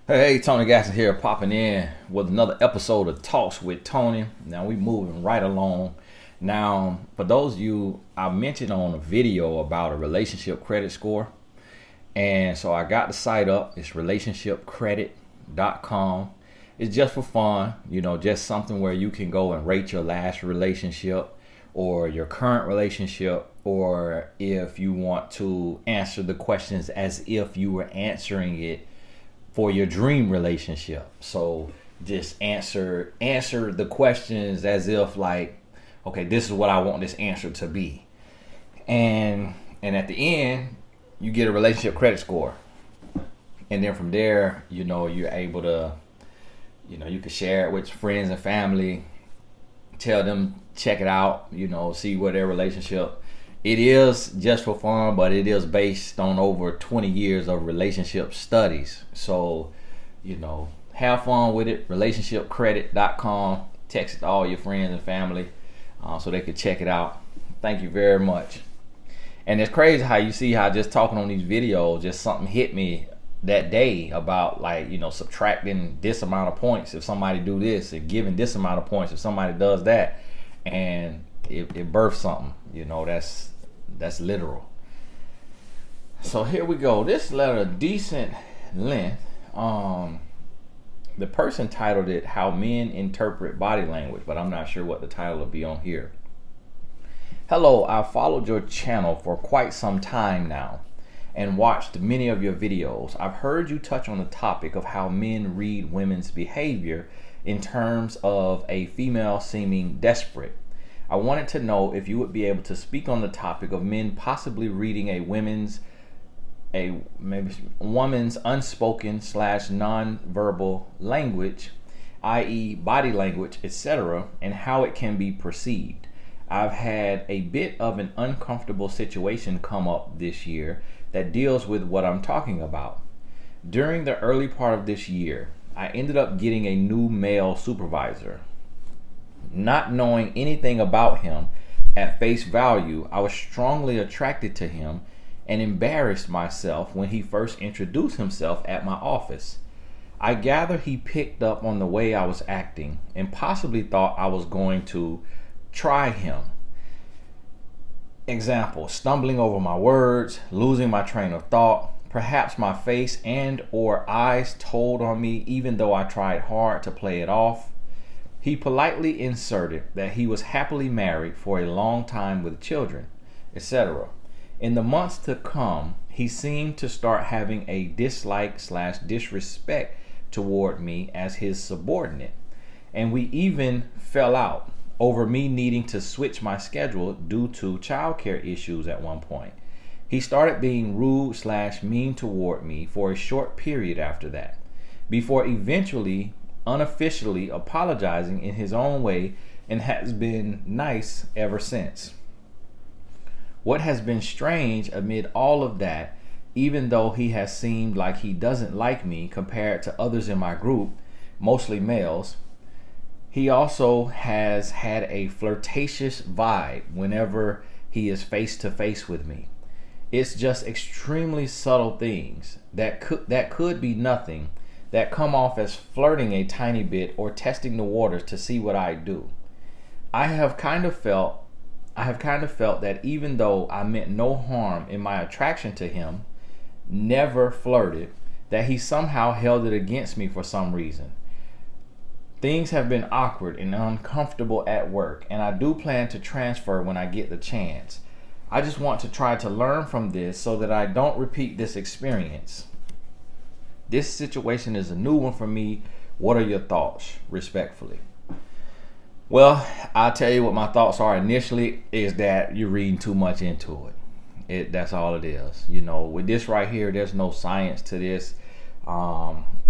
Hey, Tony Gasson here, popping in with another episode of Talks with Tony. Now we moving right along. Now, for those of you, I mentioned on a video about a relationship credit score, and so I got the site up. It's relationshipcredit.com. It's just for fun, just something where you can go and rate your last relationship or your current relationship, or if you want to answer the questions as if you were answering it for your dream relationship. So just answer the questions as if like, okay, this is what I want this answer to be. And at the end, you get a relationship credit score. And then from there, you're able to, you can share it with friends and family, tell them check it out, see where their relationship. It is just for fun, but it is based on over 20 years of relationship studies. So, have fun with it. Relationshipcredit.com. Text it to all your friends and family so they could check it out. Thank you very much. And it's crazy how you see how just talking on these videos, just something hit me that day about like, subtracting this amount of points if somebody do this and giving this amount of points if somebody does that. And it birthed something, that's literal. So here we go. This letter, decent length. The person titled it "How Men Interpret Body Language," but I'm not sure what the title will be on here. Hello, I've followed your channel for quite some time now and watched many of your videos. I've heard you touch on the topic of how men read women's behavior in terms of a female seeming desperate. I wanted to know if you would be able to speak on the topic of men possibly reading a woman's unspoken / non-verbal language, i.e. body language, etc., and how it can be perceived. I've had a bit of an uncomfortable situation come up this year that deals with what I'm talking about. During the early part of this year, I ended up getting a new male supervisor. Not knowing anything about him at face value, I was strongly attracted to him and embarrassed myself when he first introduced himself at my office. I gather he picked up on the way I was acting and possibly thought I was going to try him. Example, stumbling over my words, losing my train of thought, perhaps my face and or eyes told on me even though I tried hard to play it off. He politely inserted that he was happily married for a long time with children, etc. In the months to come, he seemed to start having a dislike / disrespect toward me as his subordinate, and we even fell out over me needing to switch my schedule due to childcare issues at one point. He started being rude / mean toward me for a short period after that, before eventually unofficially apologizing in his own way, and has been nice ever since. What has been strange amid all of that, even though he has seemed like he doesn't like me compared to others in my group, mostly males, he also has had a flirtatious vibe whenever he is face to face with me. It's just extremely subtle things that could be nothing, that come off as flirting a tiny bit or testing the waters to see what I do. I have kind of felt that even though I meant no harm in my attraction to him, never flirted, that he somehow held it against me for some reason. Things have been awkward and uncomfortable at work, and I do plan to transfer when I get the chance. I just want to try to learn from this so that I don't repeat this experience. This situation is a new one for me. What are your thoughts? Respectfully. Well, I'll tell you what my thoughts are initially is that you're reading too much into it. That's all it is. With this right here, there's no science to this.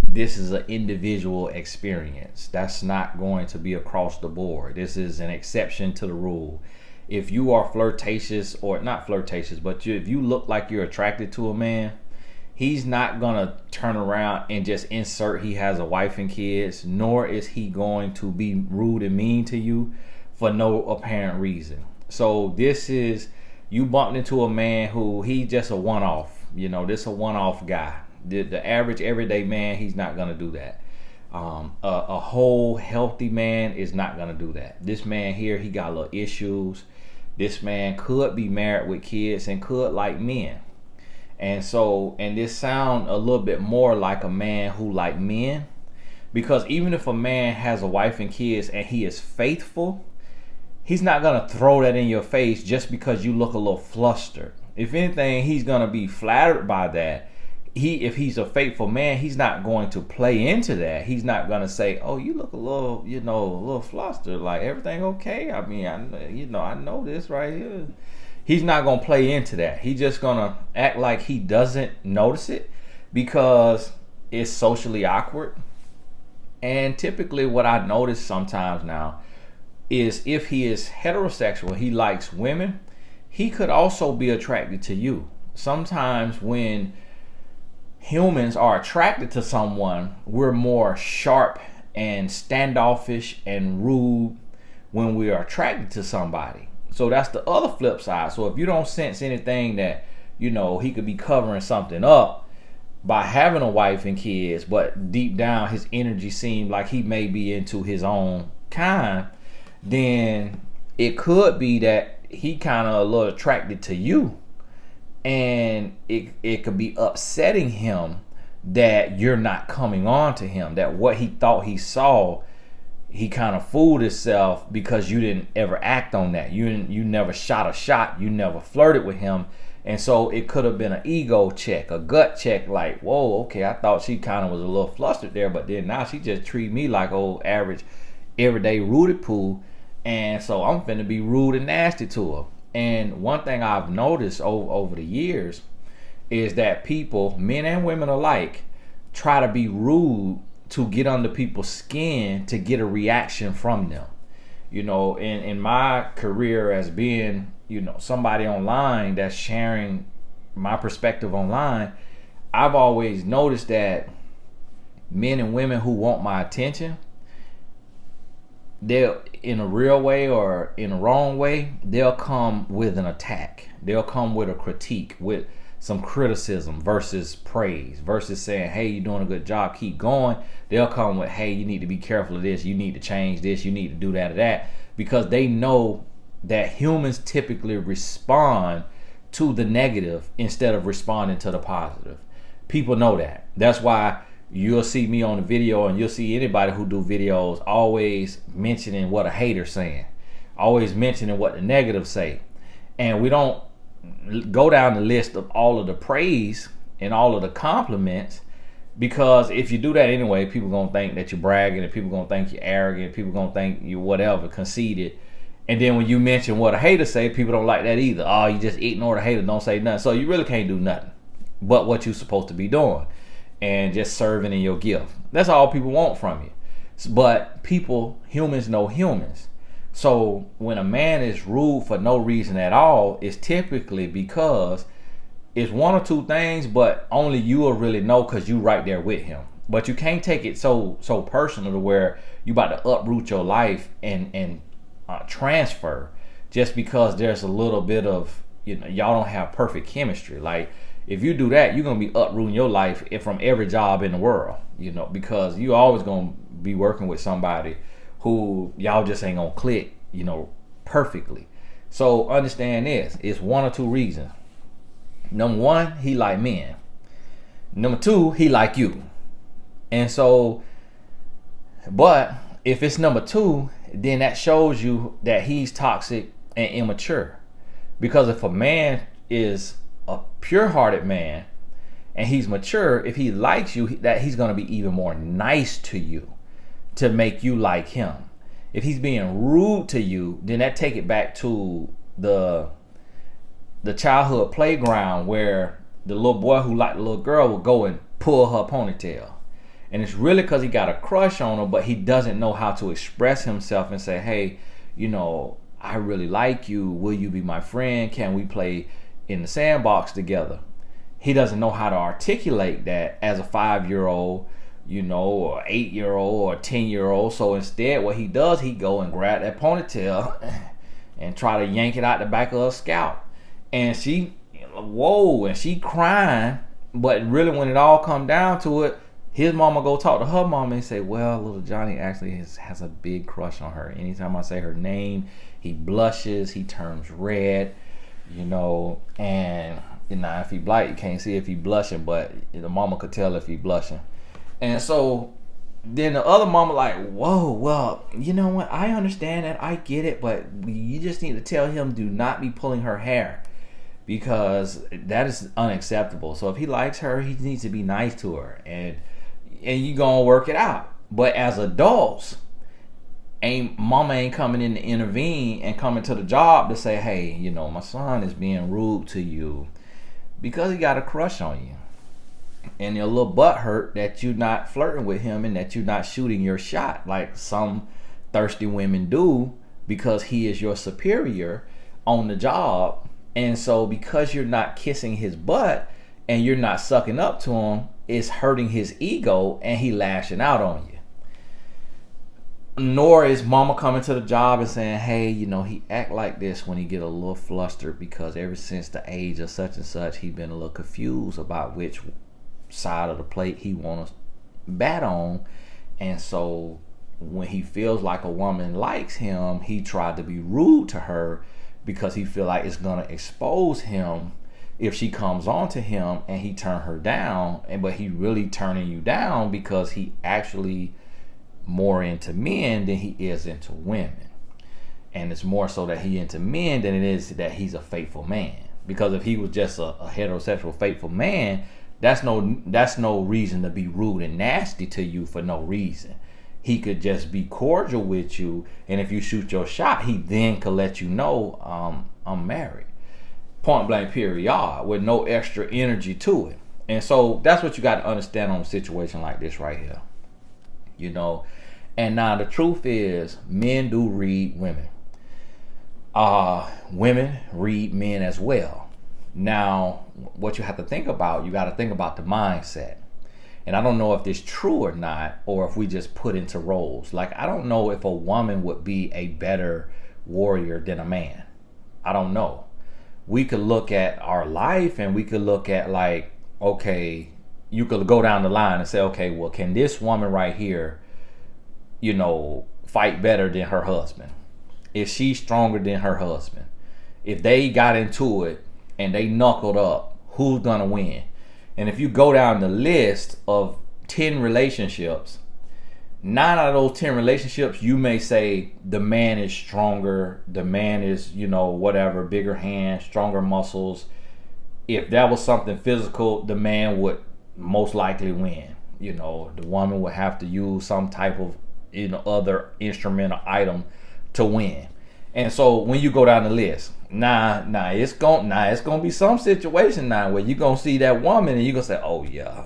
This is an individual experience. That's not going to be across the board. This is an exception to the rule. If you are flirtatious, or not flirtatious, but if you look like you're attracted to a man, he's not gonna turn around and just insert he has a wife and kids, nor is he going to be rude and mean to you for no apparent reason. So this is, you bumped into a man who he just a one-off, this a one-off guy. The average everyday man, he's not gonna do that. A whole healthy man is not gonna do that. This man here, he got little issues. This man could be married with kids and could like men. And so, and this sound a little bit more like a man who like men, because even if a man has a wife and kids and he is faithful, he's not gonna throw that in your face just because you look a little flustered. If anything, he's gonna be flattered by that. If he's a faithful man, he's not going to play into that. He's not gonna say, "Oh, you look a little, a little flustered. Like everything okay? I mean, I know this right here." He's not gonna play into that. He's just gonna act like he doesn't notice it because it's socially awkward. And typically, what I notice sometimes now is if he is heterosexual, he likes women, he could also be attracted to you. Sometimes when humans are attracted to someone, we're more sharp and standoffish and rude when we are attracted to somebody. So that's the other flip side. So if you don't sense anything that, he could be covering something up by having a wife and kids, but deep down his energy seems like he may be into his own kind, then it could be that he kind of a little attracted to you. And it could be upsetting him that you're not coming on to him, that what he thought he saw, he kind of fooled himself because you didn't ever act on that. You never shot a shot. You never flirted with him. And so it could have been an ego check, a gut check, like, whoa, okay, I thought she kind of was a little flustered there, but then now she just treat me like old average everyday rooted poo. And so I'm finna be rude and nasty to her. And one thing I've noticed over the years is that people, men and women alike, try to be rude to get under people's skin to get a reaction from them. In my career as being, somebody online that's sharing my perspective online, I've always noticed that men and women who want my attention, they'll, in a real way or in a wrong way, they'll come with an attack. They'll come with a critique, with some criticism versus praise, versus saying, hey, you're doing a good job, keep going. They'll come with, hey, you need to be careful of this, you need to change this, you need to do that or that, because they know that humans typically respond to the negative instead of responding to the positive. People know that. That's why you'll see me on the video, and you'll see anybody who do videos always mentioning what a hater's saying, always mentioning what the negatives say. And we don't go down the list of all of the praise and all of the compliments, because if you do that anyway, people gonna think that you're bragging, and people gonna think you're arrogant, people gonna think you're whatever, conceited. And then when you mention what a hater say, people don't like that either. Oh, you just ignore the hater, don't say nothing. So you really can't do nothing but what you're supposed to be doing, and just serving in your gift. That's all people want from you. But humans know humans. So when a man is rude for no reason at all, it's typically because it's one or two things, but only you will really know because you right there with him. But you can't take it so personal to where you about to uproot your life and transfer just because there's a little bit of, y'all don't have perfect chemistry. Like, if you do that, you're gonna be uprooting your life from every job in the world, because you always gonna be working with somebody who y'all just ain't gonna click, perfectly. So understand this, it's one or two reasons. Number one, he like men. Number two, he like you. And so, but if it's number two, then that shows you that he's toxic and immature. Because if a man is a pure-hearted man and he's mature, if he likes you, that he's going to be even more nice to you to make you like him. If he's being rude to you, then that take it back to the childhood playground where the little boy who liked the little girl would go and pull her ponytail. And it's really because he got a crush on her, but he doesn't know how to express himself and say, hey, I really like you. Will you be my friend? Can we play in the sandbox together? He doesn't know how to articulate that as a 5-year-old, or 8-year-old or 10-year-old. So instead, what he does, he go and grab that ponytail and try to yank it out the back of her scalp. And she, and she crying But really, when it all come down to it, his mama go talk to her mama and say, well, little Johnny actually has a big crush on her. Anytime I say her name, he blushes, he turns red, and if he black, you can't see if he blushing, but the mama could tell if he blushing. And so then the other mama like, whoa, well, you know what? I understand that, I get it, but you just need to tell him do not be pulling her hair, because that is unacceptable. So if he likes her, he needs to be nice to her, and you gonna work it out. But as adults, mama ain't coming in to intervene and coming to the job to say, hey, my son is being rude to you because he got a crush on you, and you're a little butt hurt that you're not flirting with him and that you're not shooting your shot like some thirsty women do, because he is your superior on the job. And so because you're not kissing his butt and you're not sucking up to him, it's hurting his ego and he lashing out on you. Nor is mama coming to the job and saying, hey, he act like this when he get a little flustered because ever since the age of such and such, he been a little confused about which side of the plate he want to bat on. And so when he feels like a woman likes him, he tried to be rude to her because he feel like it's going to expose him if she comes on to him and he turn her down. But he really turning you down because he actually more into men than he is into women. And it's more so that he into men than it is that he's a faithful man. Because if he was just a heterosexual faithful man, that's no reason to be rude and nasty to you for no reason. He could just be cordial with you, and if you shoot your shot, he then could let you know, I'm married. Point blank period, with no extra energy to it. And so that's what you got to understand on a situation like this right here. And now the truth is, men do read women. Women read men as well. Now, what you have to think about, you got to think about the mindset. And I don't know if this is true or not, or if we just put into roles. Like, I don't know if a woman would be a better warrior than a man. I don't know. We could look at our life and we could look at like, okay, you could go down the line and say, okay, well, can this woman right here, fight better than her husband? If she's stronger than her husband, if they got into it and they knuckled up, who's gonna win? And if you go down the list of 10 relationships, 9 out of those 10 relationships, you may say the man is stronger, the man is, whatever, bigger hands, stronger muscles. If that was something physical, the man would most likely win. The woman would have to use some type of, other instrumental item to win. And so when you go down the list, it's gonna be some situation now where you're gonna see that woman and you're gonna say, oh yeah,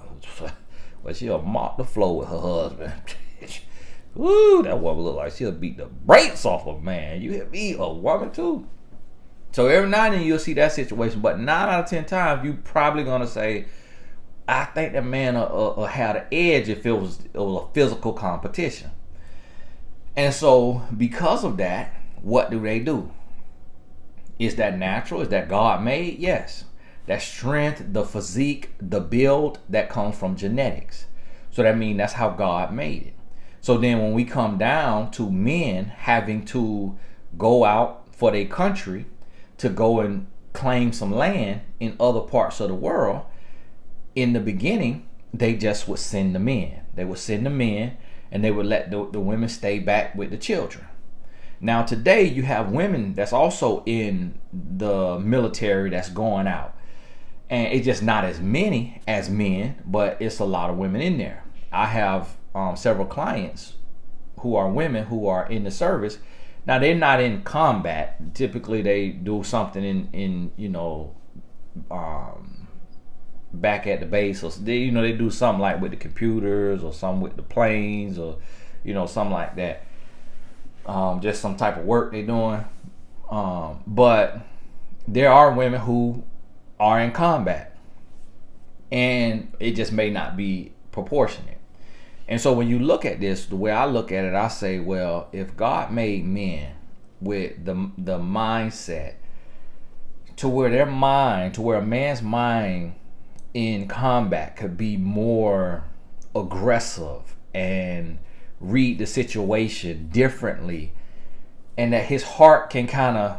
well, she'll mop the floor with her husband. Woo, that woman look like she'll beat the brakes off of a man. You hit me, a woman too. So every now and then you'll see that situation, but 9 out of 10 times you probably gonna say, I think that man will have the edge if it was a physical competition. And so because of that, what do? Is that natural? Is that God made? Yes. That strength, the physique, the build, that comes from genetics. So that means that's how God made it. So then when we come down to men having to go out for their country to go and claim some land in other parts of the world, in the beginning, they just would send the men. They would send the men and they would let the women stay back with the children. Now today you have women that's also in the military that's going out. And it's just not as many as men, but it's a lot of women in there. I have several clients who are women who are in the service. Now they're not in combat. Typically they do something in back at the base, or they do something like with the computers or something with the planes, or something like that. Just some type of work they're doing. But there are women who are in combat, and it just may not be proportionate. And so when you look at this, the way I look at it, I say, well, if God made men with the mindset to where a man's mind in combat could be more aggressive and read the situation differently, and that his heart can kind of,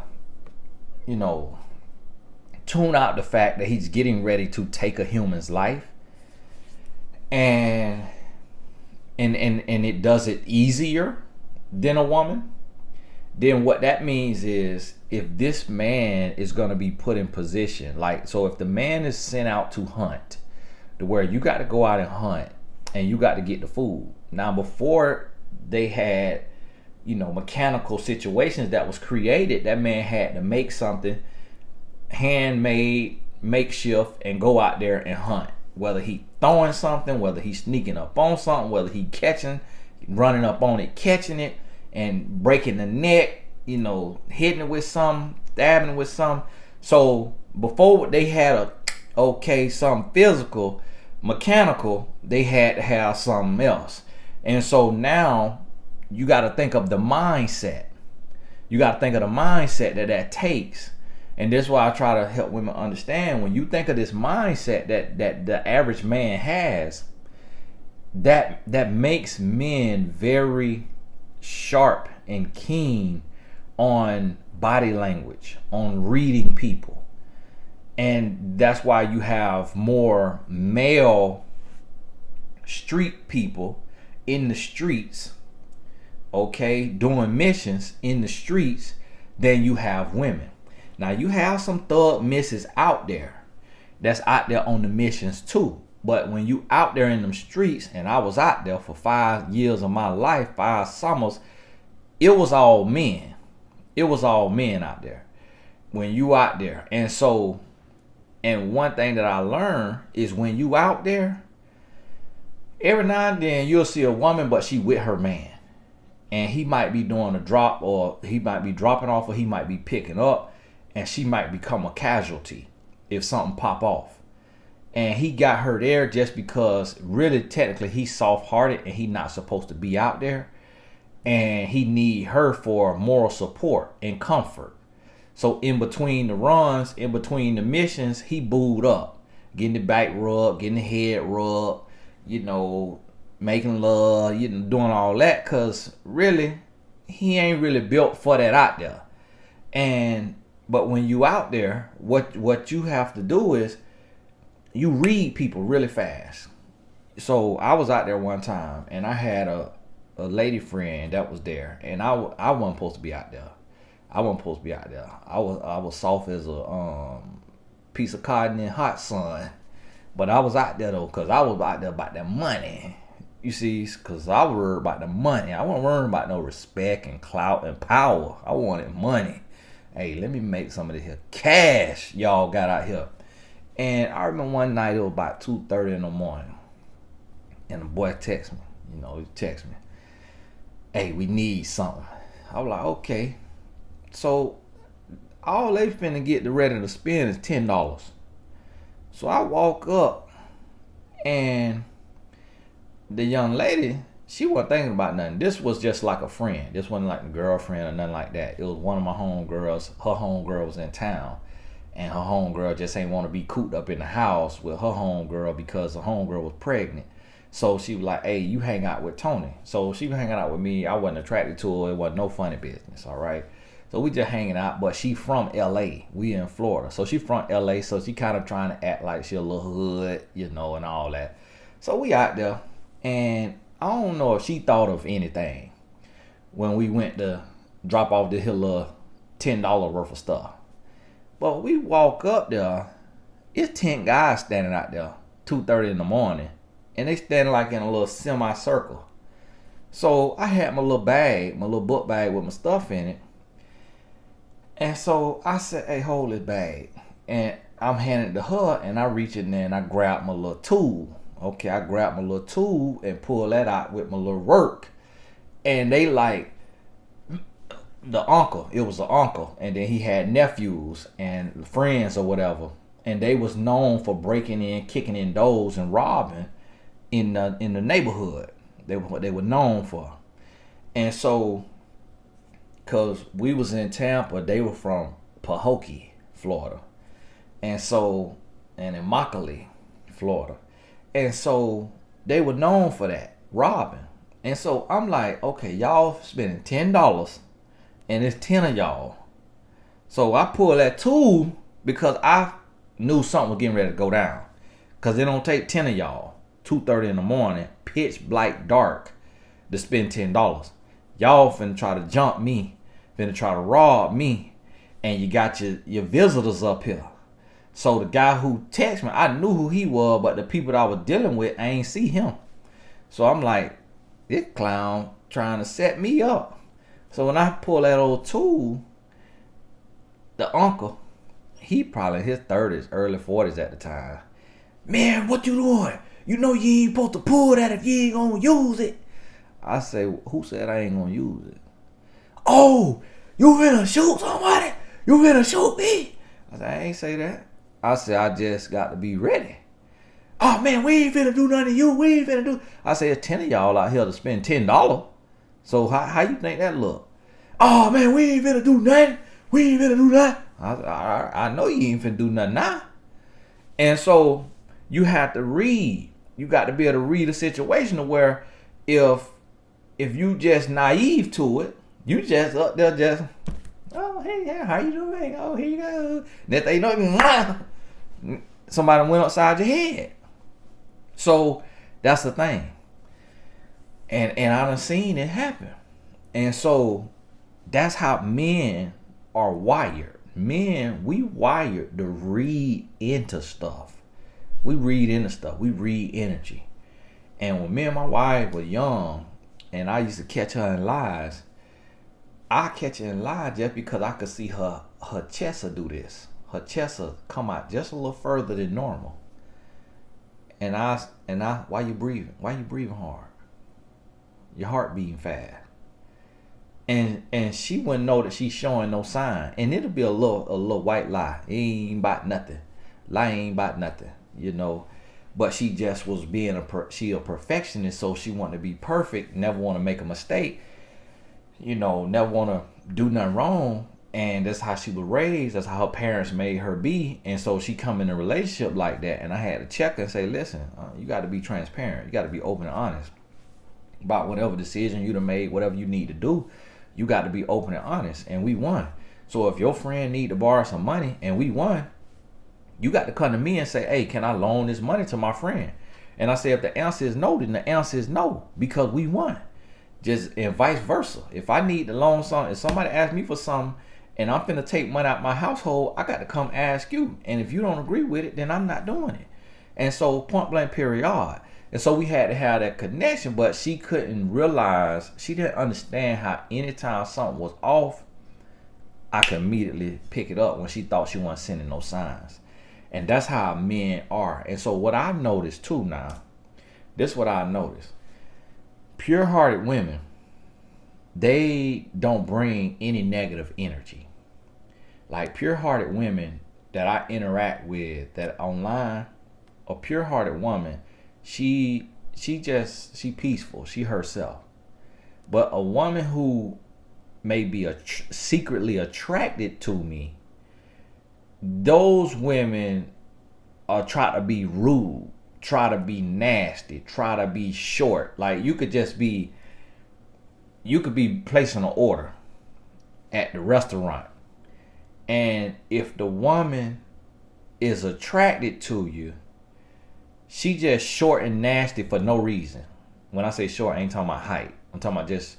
tune out the fact that he's getting ready to take a human's life, and it does it easier than a woman. Then what that means is, if this man is going to be put in position, like, so if the man is sent out to hunt, to where you got to go out and hunt and you got to get the food. Now, before they had, mechanical situations that was created, that man had to make something handmade, makeshift, and go out there and hunt. Whether he throwing something, whether he sneaking up on something, whether he catching, running up on it, catching it, and breaking the neck, hitting it with something, stabbing it with something. So before they had something physical, mechanical, they had to have something else. And so now you got to think of the mindset. You got to think of the mindset that takes. And this is why I try to help women understand, when you think of this mindset that the average man has, that makes men very sharp and keen on body language, on reading people. And that's why you have more male street people in the streets, doing missions in the streets, than you have women. Now, you have some thug misses out there that's out there on the missions too. But when you out there in them streets, and I was out there for 5 years of my life, 5 summers, it was all men. It was all men out there when you out there. And so, and one thing that I learned is, when you out there, every now and then you'll see a woman, but she with her man. And he might be doing a drop, or he might be dropping off, or he might be picking up. And she might become a casualty if something pop off. And he got her there just because, really, technically, he's soft-hearted and he's not supposed to be out there. And he need her for moral support and comfort. So in between the runs, in between the missions, he booed up, getting the back rubbed, getting the head rubbed, making love, doing all that, because really, he ain't really built for that out there. But when you out there, what you have to do is, you read people really fast. So I was out there one time, and I had a lady friend that was there, and I wasn't supposed to be out there. I was soft as a piece of cotton in hot sun. But I was out there though, because I was out there about that money. You see, because I was worried about the money. I wasn't worried about no respect and clout and power. I wanted money. Hey, let me make some of this here cash y'all got out here. And I remember one night, it was about 2:30 in the morning. And the boy texted me. He texted me. Hey, we need something. I was like, okay. So all they finna get ready to spend is $10. So I walk up, and the young lady, she wasn't thinking about nothing. This was just like a friend. This wasn't like a girlfriend or nothing like that. It was one of my homegirls. Her homegirl was in town, and her homegirl just ain't want to be cooped up in the house with her homegirl because her homegirl was pregnant. So she was like, hey, you hang out with Tony. So she was hanging out with me. I wasn't attracted to her. It wasn't no funny business, all right? So we just hanging out, but she from L.A. We in Florida. So she from L.A., so she kind of trying to act like she a little hood, and all that. So we out there, and I don't know if she thought of anything when we went to drop off this little $10 worth of stuff. But we walk up there, it's 10 guys standing out there, 2:30 in the morning, and they standing like in a little semicircle. So I had my little book bag with my stuff in it. And so I said, hey, hold this bag. And I'm handing it to her, and I reach in there and I grab my little tool. Okay, I grab my little tool and pull that out with my little work. And they like, the uncle, it was an uncle. And then he had nephews and friends or whatever. And they was known for breaking in, kicking in doors and robbing in the neighborhood. They were known for. And so, because we was in Tampa, they were from Pahokee, Florida. And so, and in Immokalee, Florida. And so they were known for that, robbing. And so I'm like, okay, y'all spending $10 and it's 10 of y'all. So I pulled that tool because I knew something was getting ready to go down. Because it don't take 10 of y'all, 2:30 in the morning, pitch black dark, to spend $10. Y'all finna try to jump me, finna try to rob me, and you got your visitors up here. So the guy who texted me, I knew who he was, but the people that I was dealing with, I ain't see him. So I'm like, this clown trying to set me up. So when I pull that old tool, the uncle, he probably in his 30s, early 40s at the time. Man, what you doing? You know you ain't supposed to pull that if you ain't gonna use it. I say, who said I ain't gonna use it? Oh, you finna shoot somebody? You finna shoot me? I said, I ain't say that. I said, I just got to be ready. Oh man, we ain't finna do nothing to you. We ain't finna do. I said, it's 10 of y'all out here to spend $10. So how you think that look? Oh man, we ain't finna do nothing. We ain't finna do nothing. I know you ain't finna do nothing now. And so you have to read. You got to be able to read a situation to where if you just naive to it, you just up there just, oh hey, yeah, how you doing? Oh, here you go. That they know somebody went upside your head. So that's the thing. And I done seen it happen. And so that's how men are wired. Men, we wired to read into stuff. We read into stuff. We read energy. And when me and my wife were young, and I used to catch her in lies, I catch her in lies just because I could see her chest will do this. Her chest will come out just a little further than normal. And I, why you breathing? Why you breathing hard? Your heart beating fast. And she wouldn't know that she's showing no sign. And it'll be a little white lie. It ain't about nothing. Lie ain't about nothing, you know. But she just was being she a perfectionist, so she wanted to be perfect, never want to make a mistake, you know, never want to do nothing wrong. And that's how she was raised. That's how her parents made her be. And so she come in a relationship like that. And I had to check her and say, listen, you got to be transparent. You got to be open and honest about whatever decision you done made, whatever you need to do. You got to be open and honest. And we won. So if your friend need to borrow some money and we won, you got to come to me and say, hey, can I loan this money to my friend? And I say, if the answer is no, then the answer is no, because we won. Just and vice versa. If I need to loan something, if somebody asks me for something and I'm finna take money out my household, I got to come ask you. And if you don't agree with it, then I'm not doing it. And so point blank period. And so we had to have that connection, but she couldn't realize, she didn't understand how anytime something was off, I could immediately pick it up when she thought she wasn't sending no signs. And that's how men are. And so what I've noticed too now, this is what I noticed. Pure-hearted women, they don't bring any negative energy. Like pure-hearted women that I interact with that online, a pure-hearted woman, she peaceful, she herself. But a woman who may be secretly attracted to me, those women are try to be rude, try to be nasty, try to be short. Like you could be placing an order at the restaurant, and if the woman is attracted to you, she just short and nasty for no reason. When I say short, I ain't talking about height. I'm talking about just,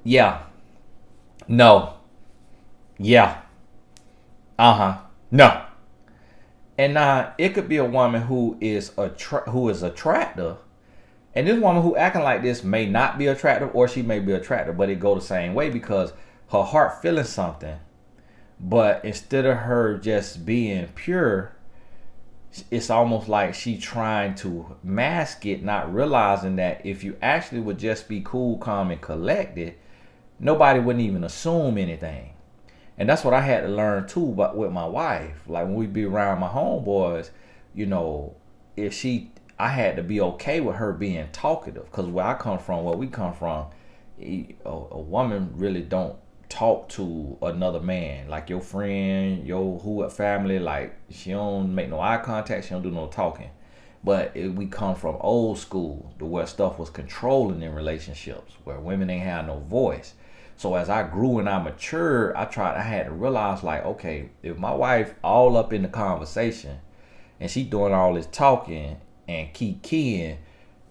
yeah, no, yeah, no. And now it could be a woman who is attractive, and this woman who acting like this may not be attractive, or she may be attractive, but it go the same way because her heart feeling something. But instead of her just being pure, it's almost like she trying to mask it, not realizing that if you actually would just be cool, calm, and collected, nobody wouldn't even assume anything. And that's what I had to learn too, but with my wife. Like when we be around my homeboys, you know, I had to be okay with her being talkative, because where we come from, a woman really don't talk to another man, like your friend, your family. Like she don't make no eye contact, she don't do no talking. we come from old school to where stuff was controlling in relationships, where women ain't had no voice. So as I grew and I matured, I had to realize, like, okay, if my wife all up in the conversation and she doing all this talking and keying,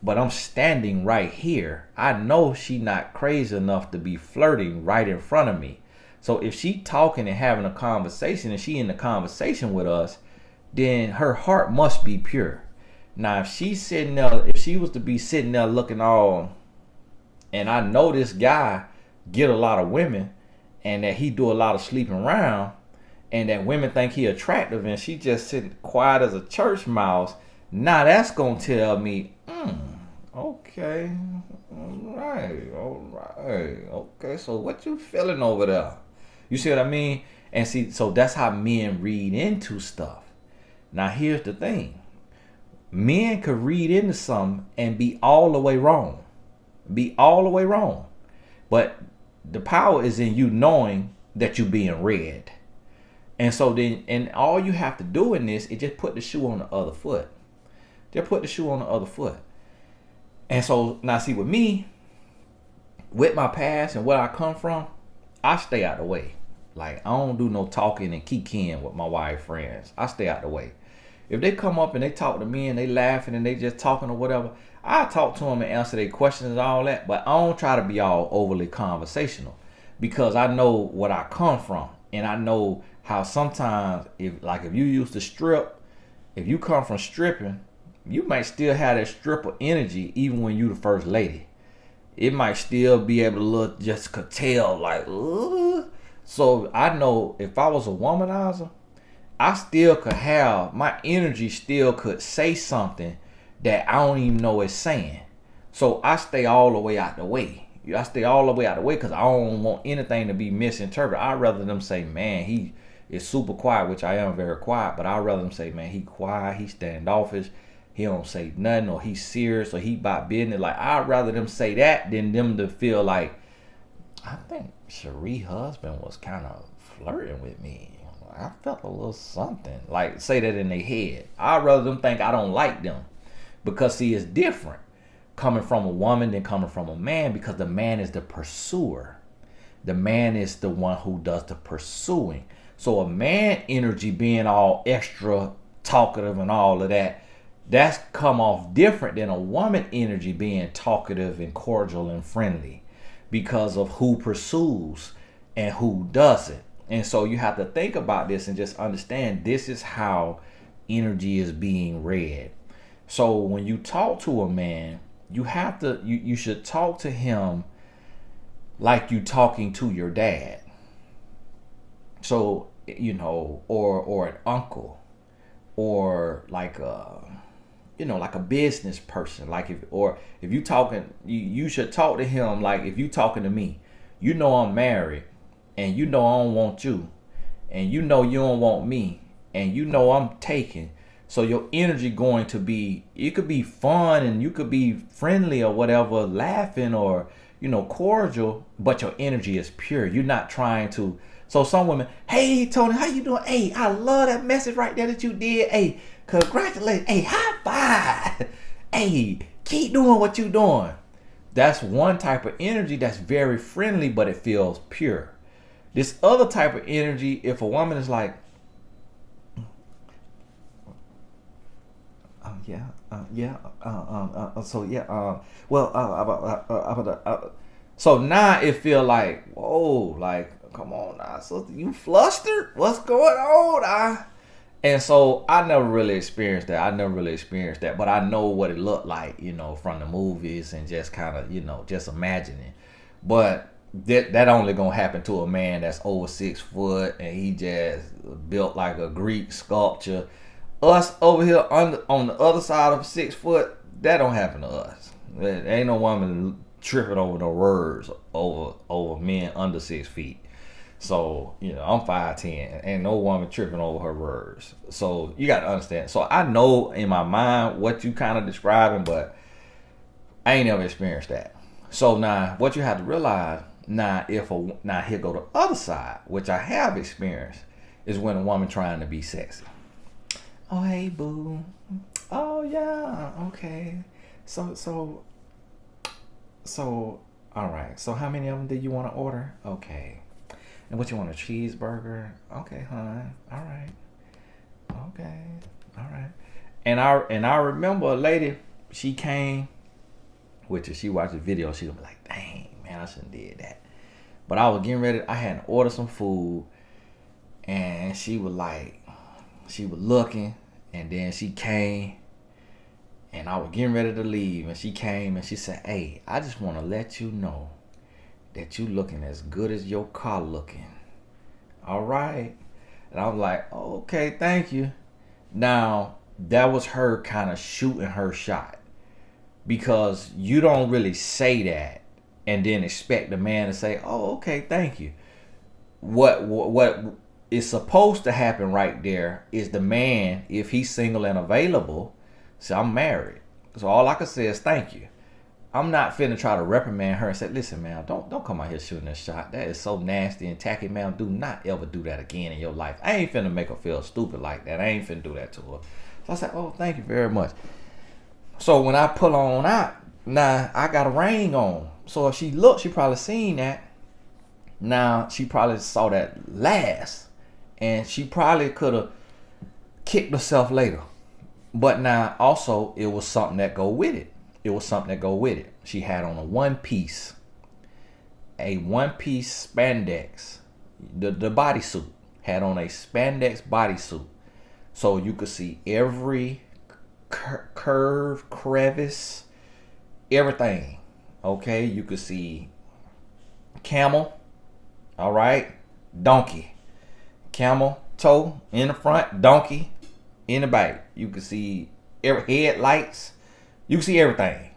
but I'm standing right here, I know she not crazy enough to be flirting right in front of me. So if she talking and having a conversation and she in the conversation with us, then her heart must be pure. Now, if she was to be sitting there looking all, and I know this guy get a lot of women and that he do a lot of sleeping around and that women think he attractive and she just sitting quiet as a church mouse, now that's gonna tell me, okay, all right, okay, so what you feeling over there? You see what I mean? And see, so that's how men read into stuff. Now here's the thing. Men could read into something and be all the way wrong. But the power is in you knowing that you're being read. And so then, and all you have to do in this is just put the shoe on the other foot. And so now see, with me, with my past and where I come from, I stay out the way. Like, I don't do no talking and keying with my wife friends. I stay out the way. If they come up and they talk to me and they laughing and they just talking or whatever, I talk to them and answer their questions and all that. But I don't try to be all overly conversational, because I know what I come from. And I know how sometimes, if you used to strip, if you come from stripping, you might still have that stripper energy even when you the first lady. It might still be able to look, just could tell, like, ugh. So I know if I was a womanizer, I still could have, my energy still could say something that I don't even know it's saying. So I stay all the way out the way. Because I don't want anything to be misinterpreted. I'd rather them say, man, he is super quiet, which I am very quiet, but I'd rather them say, man, he quiet, he standoffish, he don't say nothing, or he's serious, or he about business. Like, I'd rather them say that than them to feel like, I think Cherie's husband was kind of flirting with me. I felt a little something. Like, say that in their head. I'd rather them think I don't like them. Because, see, it's different coming from a woman than coming from a man, because the man is the pursuer. The man is the one who does the pursuing. So a man energy being all extra talkative and all of that, that's come off different than a woman energy being talkative and cordial and friendly, because of who pursues and who doesn't. And so you have to think about this and just understand this is how energy is being read. So when you talk to a man, you should talk to him like you talking to your dad. So, or an uncle, or like a business person. Like if you talking, you should talk to him like if you talking to me. I'm married, and I don't want you, and you don't want me, and I'm taken. So your energy going to be, it could be fun and you could be friendly or whatever, laughing or cordial, but your energy is pure. You're not trying to. So some women, hey Tony, how you doing? Hey, I love that message right there that you did. Hey, congratulations. Hey, high five. Hey, keep doing what you're doing. That's one type of energy that's very friendly, but it feels pure. This other type of energy, if a woman is like, so now it feel like, whoa, like, come on now, so you flustered? What's going on? And so I never really experienced that. But I know what it looked like, from the movies and just kind of, just imagining. But that only gonna happen to a man that's over 6 foot and he just built like a Greek sculpture. Us over here on the other side of 6 foot, that don't happen to us. There ain't no woman tripping over no words over men under 6 feet. So, I'm 5'10", and no woman tripping over her words. So you got to understand. So I know in my mind what you kind of describing, but I ain't never experienced that. So now what you have to realize, now here go the other side, which I have experienced, is when a woman trying to be sexy. Oh, hey, boo. Oh yeah, okay. So so so all right. So how many of them do you want to order? Okay. And what you want, a cheeseburger? Okay, hon. All right. Okay. All right. And I remember a lady, she came, which if she watched the video, she would be like, dang, man, I shouldn't did that. But I was getting ready, I had to order some food, and she was like, she was looking, and then she came, and I was getting ready to leave, and she came and she said, hey, I just want to let you know that you looking as good as your car looking. All right. And I was like, oh, okay, thank you. Now, that was her kind of shooting her shot, because you don't really say that and then expect the man to say, oh, okay, thank you. What is supposed to happen right there is the man, if he's single and available, say, I'm married. So all I can say is thank you. I'm not finna try to reprimand her and say, listen, man, don't come out here shooting that shot. That is so nasty and tacky, man. Do not ever do that again in your life. I ain't finna make her feel stupid like that. I ain't finna do that to her. So I said, oh, thank you very much. So when I pull on out, now I got a ring on. So if she looked, she probably seen that. Now she probably saw that last, and she probably could have kicked herself later. But now also it was something that go with it. It was something that go with it. She had on a one piece spandex. The bodysuit had on a spandex bodysuit, so you could see every curve, crevice, everything. Okay, you could see camel. All right, donkey, camel toe in the front, donkey in the back. You could see every headlights. You can see everything.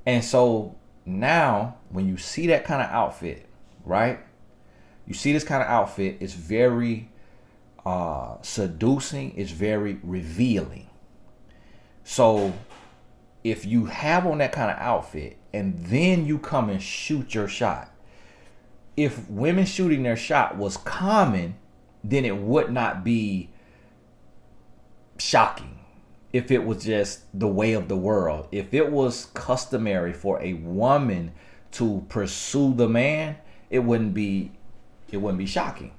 And so now when you see that kind of outfit, right? You see this kind of outfit, it's very seducing, it's very revealing. So if you have on that kind of outfit and then you come and shoot your shot, if women shooting their shot was common, then it would not be shocking. If it was just the way of the world, if it was customary for a woman to pursue the man, it wouldn't be shocking.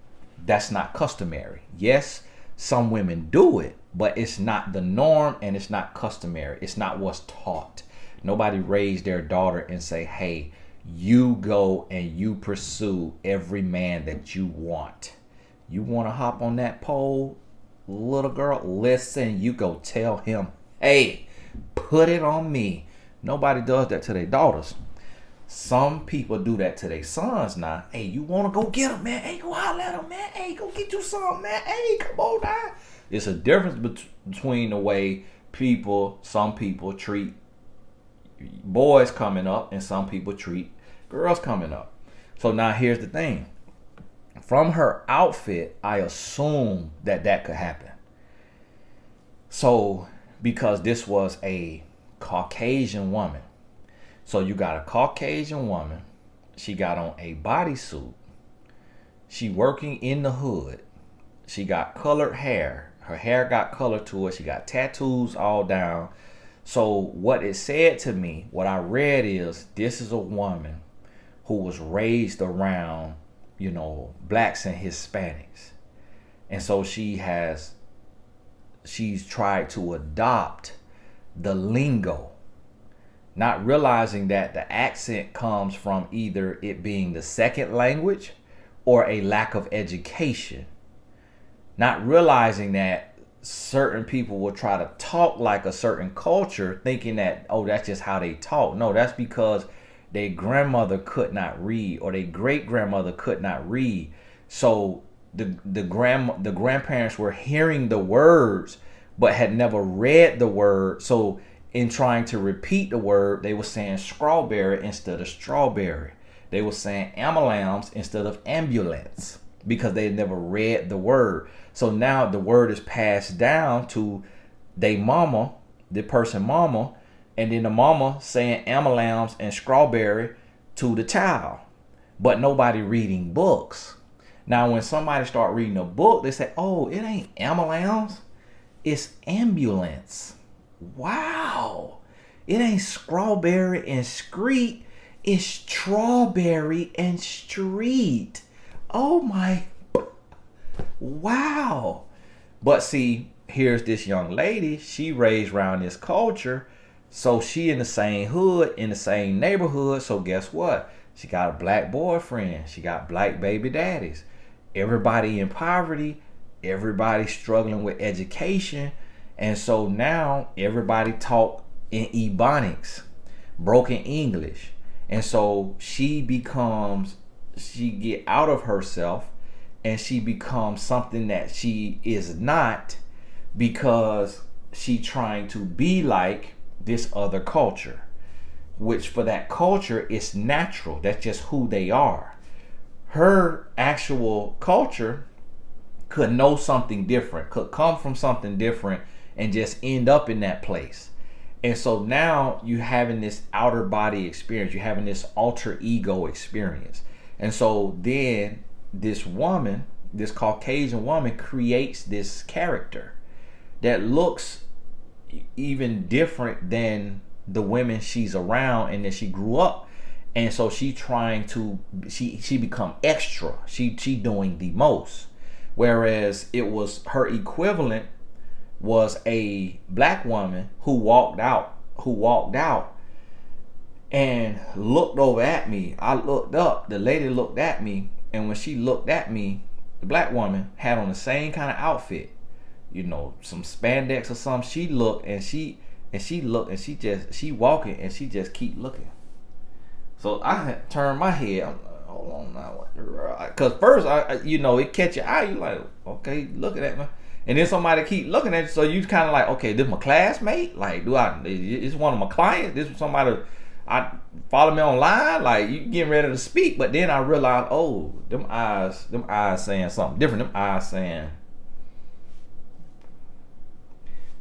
That's not customary. Yes, some women do it, but it's not the norm and it's not customary. It's not what's taught. Nobody raised their daughter and say, hey, you go and you pursue every man that you want. You want to hop on that pole? Little girl, listen, you go tell him, hey, put it on me. Nobody does that to their daughters. Some people do that to their sons now. Hey, you want to go get him, man? Hey, go holler at him, man. Hey, go get you some, man. Hey, come on now. It's a difference between the way some people treat boys coming up and some people treat girls coming up. So now here's the thing. From her outfit, I assume that could happen. So, because this was a Caucasian woman. So you got a Caucasian woman. She got on a bodysuit. She working in the hood. She got colored hair. Her hair got color to it. She got tattoos all down. So what it said to me, what I read is, this is a woman who was raised around, blacks and Hispanics. And so she's tried to adopt the lingo, not realizing that the accent comes from either it being the second language or a lack of education. Not realizing that certain people will try to talk like a certain culture, thinking that, oh, that's just how they talk. No, that's because their grandmother could not read, or their great grandmother could not read. So the grandparents were hearing the words but had never read the word. So in trying to repeat the word, they were saying strawberry instead of strawberry. They were saying amalams instead of ambulance because they had never read the word. So now the word is passed down to they mama, the person mama, and then the mama saying amalams and strawberry to the child, but nobody reading books. Now, when somebody start reading a book, they say, oh, it ain't amalams, it's ambulance. Wow. It ain't strawberry and street. It's strawberry and street. Oh my. Wow. But see, here's this young lady. She raised around this culture. So she in the same hood, in the same neighborhood. So guess what? She got a black boyfriend. She got black baby daddies. Everybody in poverty. Everybody struggling with education. And so now everybody talk in Ebonics, broken English. And so she get out of herself and she becomes something that she is not, because she trying to be like this other culture, which for that culture is natural. That's just who they are. Her actual culture could know something different, could come from something different and just end up in that place. And so now you having this outer body experience, you're having this alter ego experience. And so then this woman, this Caucasian woman, creates this character that looks even different than the women she's around and that she grew up. And so she become extra. She doing the most. Whereas it was her equivalent was a black woman who walked out and looked over at me. I looked up, the lady looked at me, and when she looked at me, the black woman had on the same kind of outfit, some spandex or something. She looked and she looked and she walking and she just keep looking. So I had turned my head. I'm like, hold on now, because first it catch your eye. You like, okay, looking at me. And then somebody keep looking at you, so you kind of like, okay, this my classmate? Like, it's one of my clients? This is somebody I follow me online? Like, you getting ready to speak. But then I realized, oh, them eyes saying something different. Them eyes saying.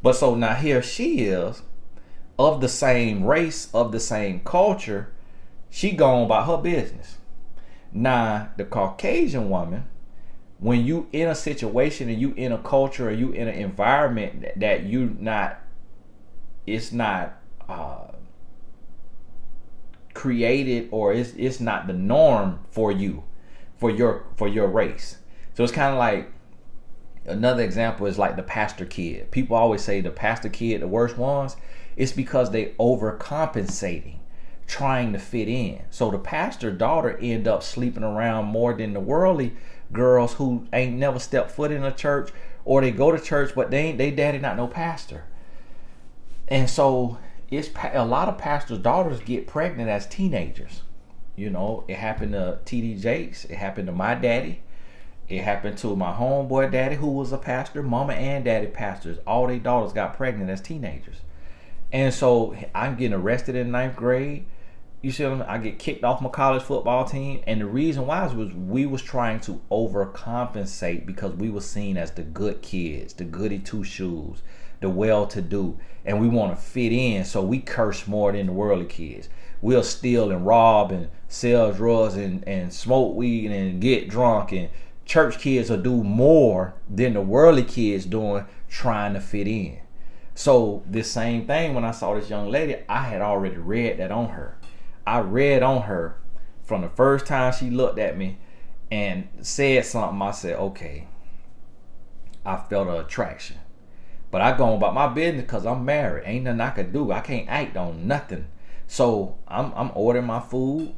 But so now here she is, of the same race, of the same culture. She going about her business. Now, the Caucasian woman, when you in a situation and you in a culture or you in an environment that it's not created, or it's not the norm for you, for your race. So it's kind of like, another example is like the pastor kid. People always say the pastor kid, the worst ones. It's because they overcompensating, trying to fit in. So the pastor daughter end up sleeping around more than the worldly girls who ain't never stepped foot in a church, or they go to church but they daddy not no pastor. And so it's a lot of pastors' daughters get pregnant as teenagers. It happened to TD Jakes, it happened to my daddy, it happened to my homeboy daddy who was a pastor. Mama and daddy pastors, all their daughters got pregnant as teenagers. And so I'm getting arrested in 9th grade. You see what I get kicked off my college football team. And the reason why was we was trying to overcompensate, because we were seen as the good kids, the goody two shoes, the well-to-do. And we want to fit in, so we curse more than the worldly kids. We'll steal and rob and sell drugs and smoke weed and get drunk. And church kids will do more than the worldly kids doing, trying to fit in. So this same thing, when I saw this young lady, I had already read that on her. I read on her from the first time she looked at me and said something. I said, okay, I felt an attraction. But I go about my business because I'm married. Ain't nothing I could do. I can't act on nothing. So I'm ordering my food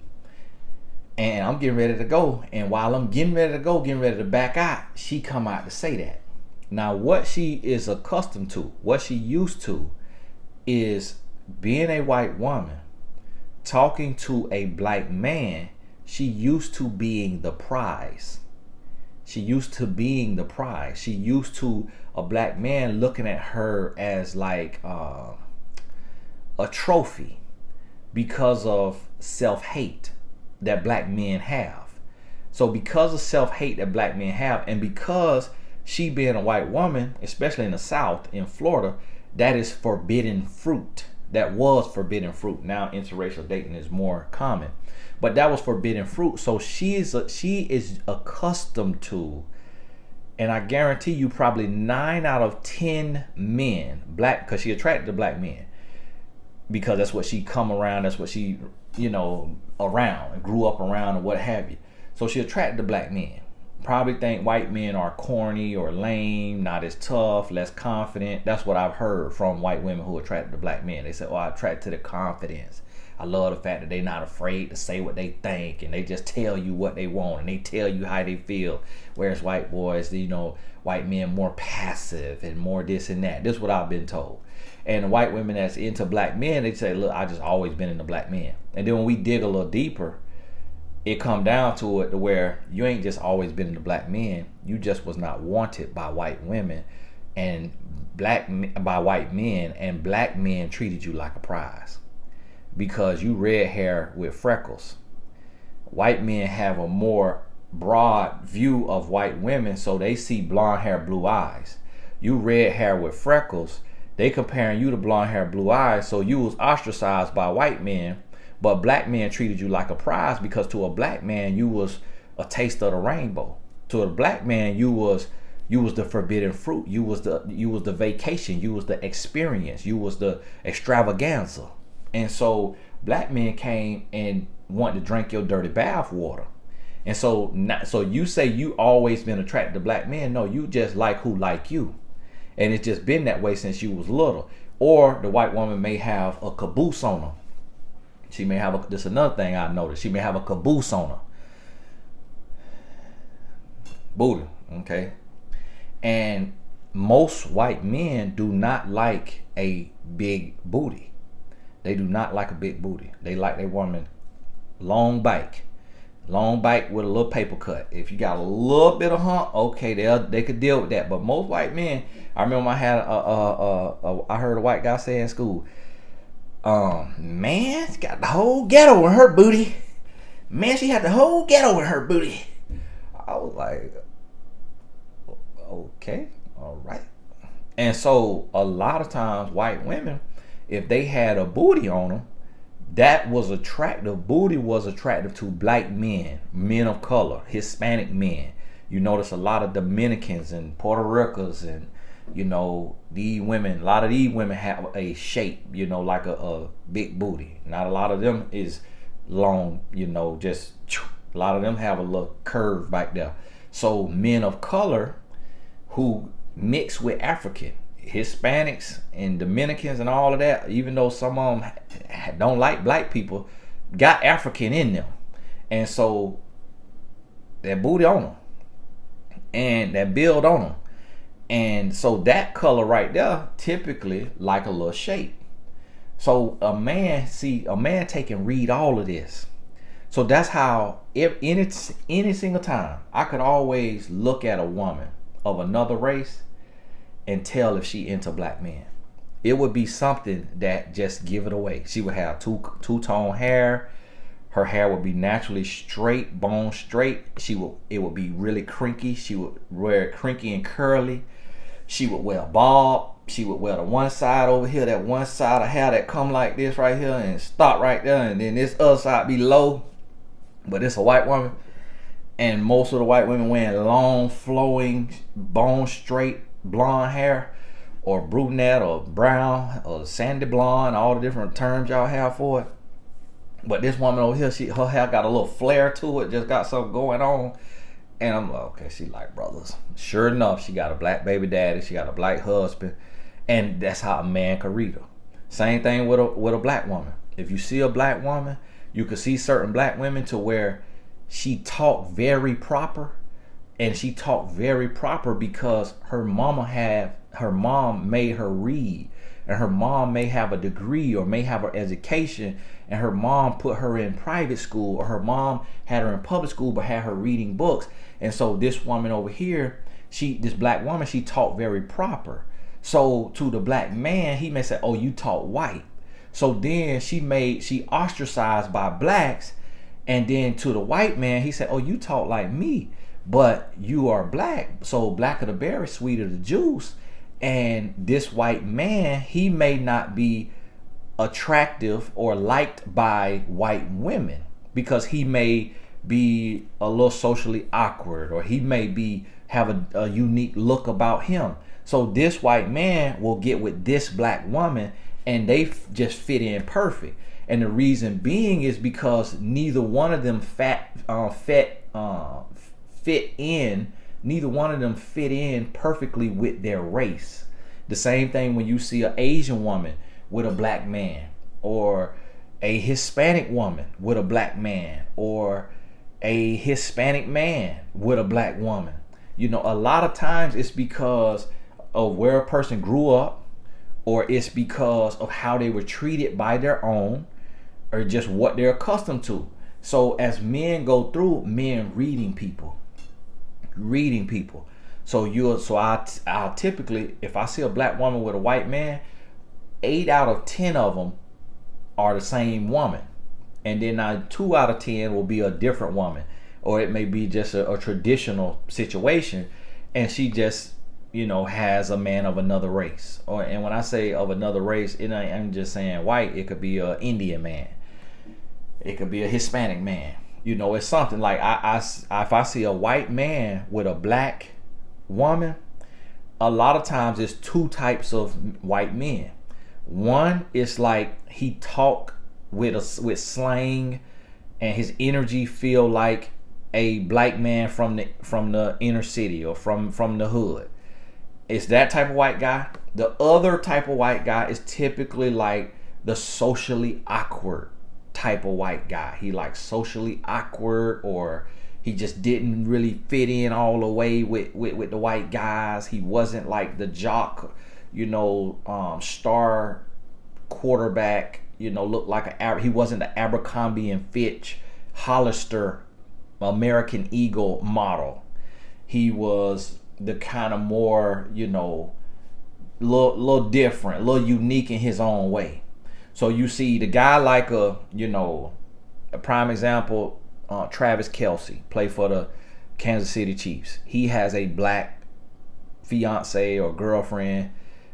and I'm getting ready to go. And while I'm getting ready to back out, she come out to say that. Now, what she is accustomed to, what she used to, is being a white woman, talking to a black man. She used to being the prize. She used to a black man looking at her as like a trophy, because of self-hate that black men have. So because of self-hate that black men have, and because she being a white woman, especially in the South, in Florida, that is forbidden fruit. That was forbidden fruit. Now interracial dating is more common, but that was forbidden fruit. So she is accustomed to And I guarantee you probably 9 out of 10 men, black, because she attracted to black men, because that's what she come around, that's what she, around and grew up around and what have you. So she attracted to black men. Probably think white men are corny or lame, not as tough, less confident. That's what I've heard from white women who attracted to black men. They say, I attract to the confidence. I love the fact that they're not afraid to say what they think, and they just tell you what they want, and they tell you how they feel. Whereas white boys, white men more passive and more this and that. This is what I've been told. And the white women that's into black men, they say, look, I just always been into black men. And then when we dig a little deeper, it come down to it to where you ain't just always been into black men. You just was not wanted by white women and by white men, and black men treated you like a prize because you red hair with freckles. White men have a more broad view of white women, so they see blonde hair, blue eyes. You red hair with freckles, they comparing you to blonde hair, blue eyes, so you was ostracized by white men, but black men treated you like a prize because to a black man you was a taste of the rainbow. To a black man you was the forbidden fruit. You was the vacation. You was the experience. You was the extravaganza. And so black men came and wanted to drink your dirty bath water. And so you say you always been attracted to black men. No, you just like who like you. And it's just been that way since you was little. Or the white woman may have a caboose on her. She may have this is another thing I noticed. She may have a caboose on her. Booty, okay? And most white men do not like a big booty. They do not like a big booty. They like their woman long bike with a little paper cut. If you got a little bit of hump, okay, they could deal with that. But most white men, I remember I had I heard a white guy say in school, man, she got the whole ghetto in her booty. Man, she had the whole ghetto in her booty. I was like, okay, all right. And so a lot of times white women, if they had a booty on them, that was attractive. Booty was attractive to black men, men of color, Hispanic men. You notice a lot of Dominicans and Puerto Ricans and, these women, a lot of these women have a shape, like a big booty. Not a lot of them is long, just a lot of them have a little curve back there. So men of color who mix with African, Hispanics and Dominicans and all of that, even though some of them don't like black people, got African in them. And so that booty on them and that build on them. And so that color right there typically like a little shape. So a man take and read all of this. So that's how any single time I could always look at a woman of another race and tell if she into black men. It would be something that just give it away. She would have two-tone hair. Her hair would be naturally straight, bone straight. It would be really crinky. She would wear it crinky and curly. She would wear a bob. She would wear the one side over here, that one side of hair that come like this right here and stop right there, and then this other side be low. But it's a white woman. And most of the white women wearing long, flowing, bone straight, blonde hair, or brunette, or brown, or sandy blonde, all the different terms y'all have for it. But this woman over here, her hair got a little flare to it, just got something going on. And I'm like, okay, she like brothers. Sure enough, she got a black baby daddy, she got a black husband, and that's how a man could read her. Same thing with a black woman. If you see a black woman, you could see certain black women to where she talk very proper, and she talked very proper because her mom made her read, and her mom may have a degree or may have an education, and her mom put her in private school, or her mom had her in public school but had her reading books. And so this woman over here, this black woman, she talked very proper. So to the black man, he may say, oh, you talk white. So then she ostracized by blacks. And then to the white man, he said, oh, you talk like me, but you are black. So black of the berry, sweet of the juice. And this white man, he may not be attractive or liked by white women because he may be a little socially awkward, or he may be have a unique look about him. So this white man will get with this black woman, and they just fit in perfect. And the reason being is because neither one of them fit in. Neither one of them fit in perfectly with their race. The same thing when you see an Asian woman with a black man, or a Hispanic woman with a black man, or a Hispanic man with a black woman. You know, a lot of times it's because of where a person grew up, or it's because of how they were treated by their own, or just what they're accustomed to. So as men go through, men reading people. So I'll typically, if I see a black woman with a white man, 8 out of 10 of them are the same woman, and then 2 out of 10 will be a different woman, or it may be just a traditional situation, and she just has a man of another race. And when I say of another race, I'm just saying white. It could be an Indian man, it could be a Hispanic man. It's something like if I see a white man with a black woman, a lot of times it's 2 types of white men. One is like he talk with slang, and his energy feel like a black man from the inner city, or from the hood. It's that type of white guy. The other type of white guy is typically like the socially awkward type of white guy. He like socially awkward, or he just didn't really fit in all the way with the white guys. He wasn't like the jock, star quarterback, looked like he wasn't the Abercrombie and Fitch, Hollister, American Eagle model. He was the kind of more, little different, a little unique in his own way. So you see the guy like a prime example, Travis Kelce, play for the Kansas City Chiefs. He has a black fiance or girlfriend,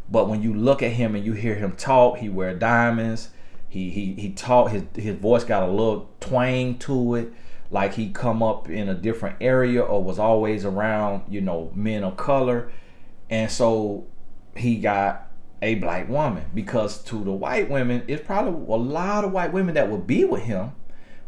but when you look at him and you hear him talk, he wear diamonds. He talk, his voice got a little twang to it, like he come up in a different area or was always around, men of color. And so he got a black woman, because to the white women, it's probably a lot of white women that would be with him,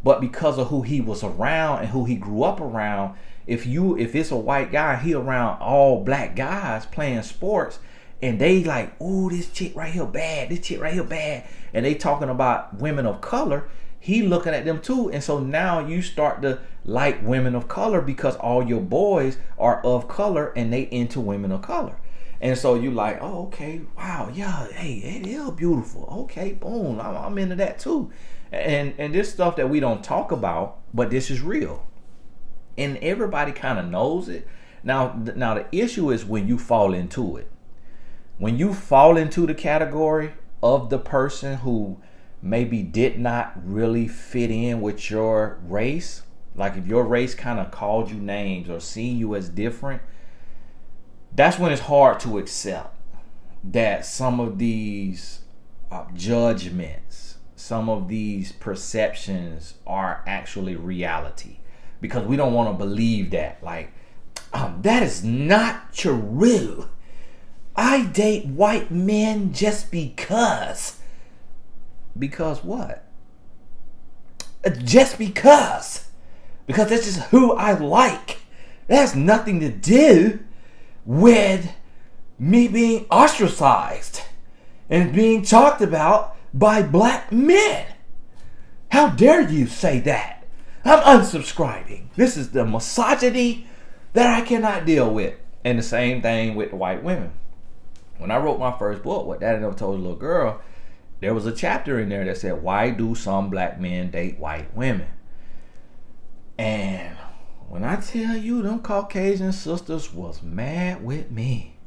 but because of who he was around and who he grew up around, if it's a white guy, he around all black guys playing sports, and they like, oh, this chick right here bad, this chick right here bad, and they talking about women of color, he looking at them too. And so now you start to like women of color because all your boys are of color and they into women of color. And so you like, oh, okay, wow, yeah, hey, it is beautiful. Okay, boom, I'm into that too. And this stuff that we don't talk about, but this is real. And everybody kind of knows it. Now the issue is when you fall into it. When you fall into the category of the person who maybe did not really fit in with your race, like if your race kind of called you names or seen you as different, that's when it's hard to accept that some of these judgments, some of these perceptions are actually reality, because we don't want to believe that. Like, that is not true. I date white men just because. Because what? Just because. Because that's just who I like. That has nothing to do with me being ostracized and being talked about by black men. How dare you say that? I'm unsubscribing. This is the misogyny that I cannot deal with. And the same thing with white women. When I wrote my first book, What Daddy Never Told a Little Girl, there was a chapter in there that said, why do some black men date white women? And when I tell you, them Caucasian sisters was mad with me.